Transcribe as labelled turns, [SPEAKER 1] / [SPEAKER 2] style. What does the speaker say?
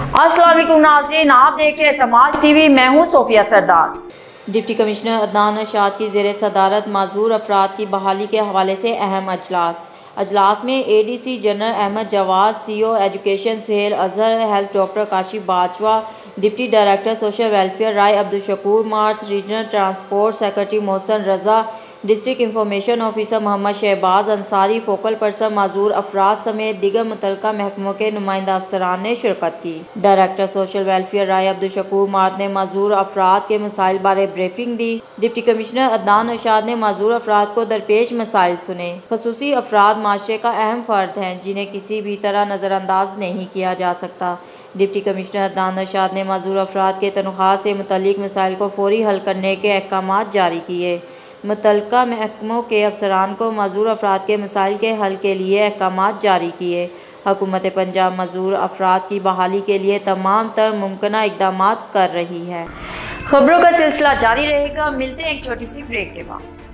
[SPEAKER 1] अस्सलाम वालेकुम नाज़रीन, आप देख रहे हैं समाज टीवी। मैं हूं सोफिया सरदार।
[SPEAKER 2] डिप्टी कमिश्नर अदनान अरशाद की ज़ेर सदारत माजूर अफराद की बहाली के हवाले से अहम अजलास में ADC general Ahmad Jawad, CO education Suhail Azhar, health doctor Kashif Bajwa, deputy director social welfare Rai Abdul Shakoor मार्थ, regional transport secretary Mohsin Raza, district information officer Muhammad Shahbaz Ansari, focal person माजूर अफराद समेत दीगर मुतल्लिका महकमों के नुमाइंदा अफसरान ने शिरकत की। Director social welfare Rai Abdul Shakoor math ने माजूर अफराद के मसाइल बारे ब्रीफिंग दी। डिप्टी कमिश्नर अदनान अरशाद ने माजूर अफराद को दरपेश मसाइल सुने। खसूसी अफराद माशरे का अहम फ़र्द हैं जिन्हें किसी भी तरह नज़रअंदाज नहीं किया जा सकता। डिप्टी कमिश्नर अदनान अरशाद ने माजूर अफराद के तनख्वाह से मुतल्लिक मसाइल को फौरी हल करने के अहकाम जारी किए। मुतल्लिका महकमों के अफसरान को माजूर अफराद के मसाइल के हल के लिए अहकाम जारी किए। हुकूमत पंजाब माजूर अफराद की बहाली के लिए तमाम तर मुमकिन इक़दाम कर रही है।
[SPEAKER 1] खबरों का सिलसिला जारी रहेगा। मिलते हैं एक छोटी सी ब्रेक के बाद।